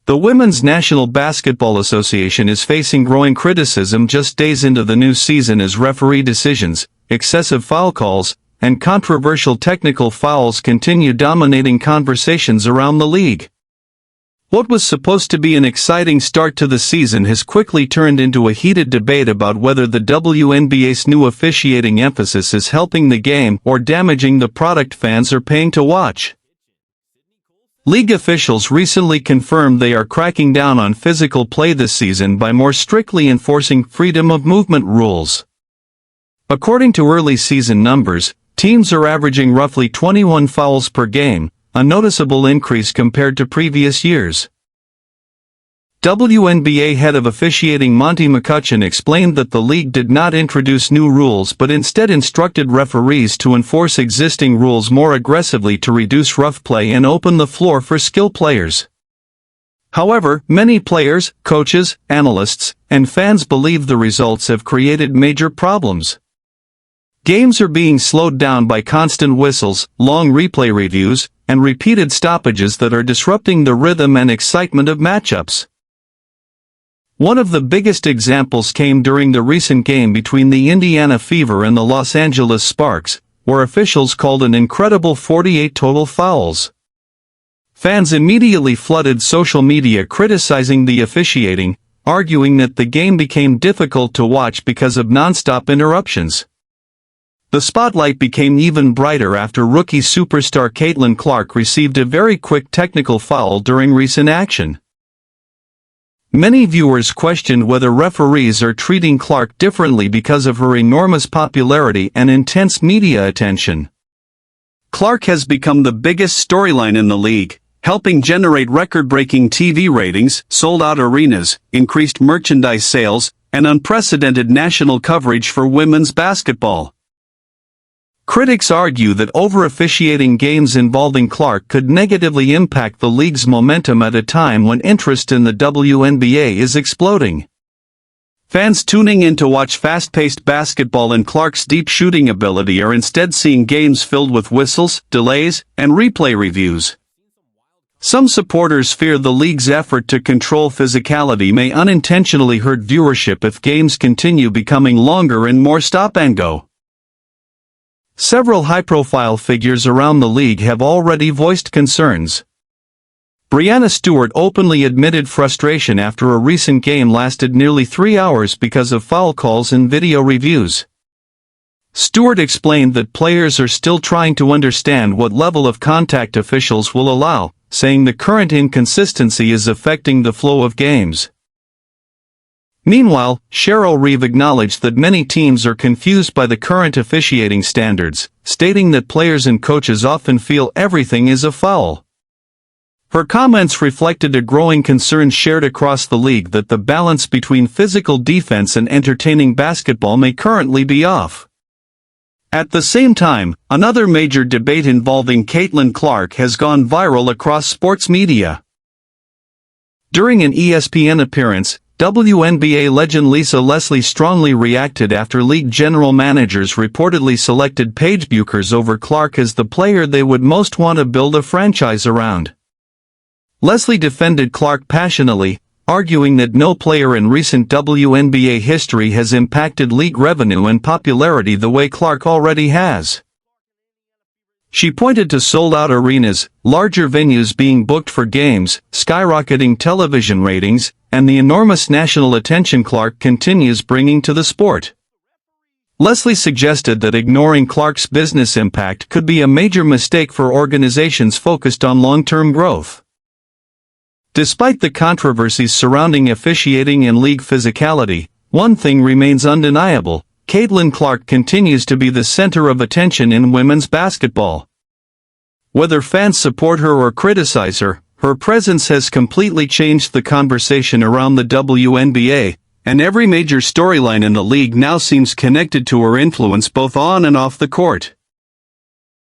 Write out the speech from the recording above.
The Women's National Basketball Association is facing growing criticism just days into the new season as referee decisions, excessive foul calls, and controversial technical fouls continue dominating conversations around the league. What was supposed to be an exciting start to the season has quickly turned into a heated debate about whether the WNBA's new officiating emphasis is helping the game or damaging the product fans are paying to watch. League officials recently confirmed they are cracking down on physical play this season by more strictly enforcing freedom of movement rules. According to early season numbers, teams are averaging roughly 21 fouls per game, a noticeable increase compared to previous years. WNBA head of officiating Monty McCutcheon explained that the league did not introduce new rules but instead instructed referees to enforce existing rules more aggressively to reduce rough play and open the floor for skilled players. However, many players, coaches, analysts, and fans believe the results have created major problems. Games are being slowed down by constant whistles, long replay reviews, and repeated stoppages that are disrupting the rhythm and excitement of matchups. One of the biggest examples came during the recent game between the Indiana Fever and the Los Angeles Sparks, where officials called an incredible 48 total fouls. Fans immediately flooded social media criticizing the officiating, arguing that the game became difficult to watch because of nonstop interruptions. The spotlight became even brighter after rookie superstar Caitlin Clark received a very quick technical foul during recent action. Many viewers questioned whether referees are treating Clark differently because of her enormous popularity and intense media attention. Clark has become the biggest storyline in the league, helping generate record-breaking TV ratings, sold-out arenas, increased merchandise sales, and unprecedented national coverage for women's basketball. Critics argue that over-officiating games involving Clark could negatively impact the league's momentum at a time when interest in the WNBA is exploding. Fans tuning in to watch fast-paced basketball and Clark's deep shooting ability are instead seeing games filled with whistles, delays, and replay reviews. Some supporters fear the league's effort to control physicality may unintentionally hurt viewership if games continue becoming longer and more stop-and-go. Several high-profile figures around the league have already voiced concerns. Breanna Stewart openly admitted frustration after a recent game lasted nearly 3 hours because of foul calls and video reviews. Stewart explained that players are still trying to understand what level of contact officials will allow, saying the current inconsistency is affecting the flow of games. Meanwhile, Cheryl Reeve acknowledged that many teams are confused by the current officiating standards, stating that players and coaches often feel everything is a foul. Her comments reflected a growing concern shared across the league that the balance between physical defense and entertaining basketball may currently be off. At the same time, another major debate involving Caitlin Clark has gone viral across sports media. During an ESPN appearance, WNBA legend Lisa Leslie strongly reacted after league general managers reportedly selected Paige Bueckers over Clark as the player they would most want to build a franchise around. Leslie defended Clark passionately, arguing that no player in recent WNBA history has impacted league revenue and popularity the way Clark already has. She pointed to sold-out arenas, larger venues being booked for games, skyrocketing television ratings, and the enormous national attention Clark continues bringing to the sport. Leslie suggested that ignoring Clark's business impact could be a major mistake for organizations focused on long-term growth. Despite the controversies surrounding officiating and league physicality, one thing remains undeniable: Caitlin Clark continues to be the center of attention in women's basketball. Whether fans support her or criticize her, her presence has completely changed the conversation around the WNBA, and every major storyline in the league now seems connected to her influence both on and off the court.